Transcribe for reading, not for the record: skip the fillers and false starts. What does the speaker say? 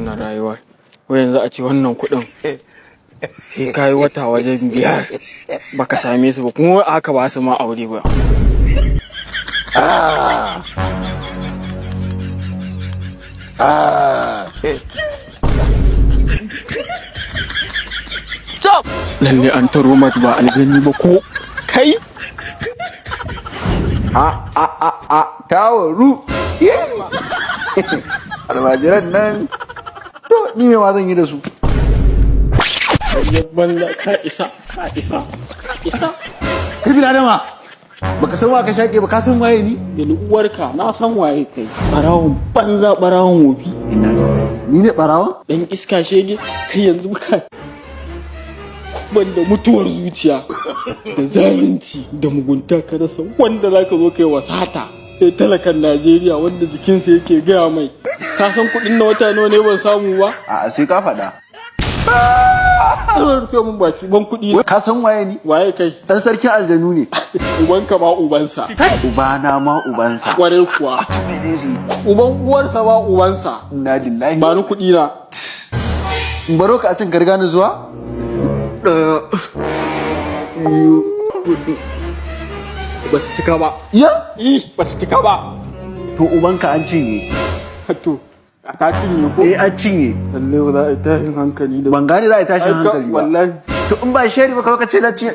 wannan rayuwar. Wai yanzu a ce wannan kuɗin sai ka yi wata wajen 5 baka same su ba kuma aka ba su ma aure ba. Stop! Lalle an taro mata ba aljanni ba ko kai? Tawaru! Almajiran nan, to ni me ma zan yi da su? Banza ka isa. Kai biladama, baka san wa ka shaƙe ba ka san waye ni? Yali uwarka na san waye kai. Barawon banza barawon wofi. Ni ne barawon? Dan iska shege kai yanzu ka banda mutuwar zuciya da zalunci da mugunta ka rasa wanda zaka zo kai wasata. Sai talakan Najeriya wanda jikinsa yake gaya mai ka san kuɗin na wata nawa ne ban samu ba? A'a sai ka faɗa. Zan rufe mun baki ban kuɗi. Ka san waye ni? Waye kai? Dan sarkin aljanu ne. Ubanka ma ubansa. Ubana ma ubansa. Kwarai kuwa. Uban uwarsa ma ubansa. Inna lillahi. Ba ni kuɗi na. In baro ka a can garga ni zuwa? Ba su cika ba. Ya? Ba su cika ba. To ubanka an cinye. To, ka cinye ko? An cinye. Lalle ba za a yi tashin hankali da. Ban gane za a yi tashin hankali ba. Wallahi. To in ba shari ba kawai ka ce na cinye.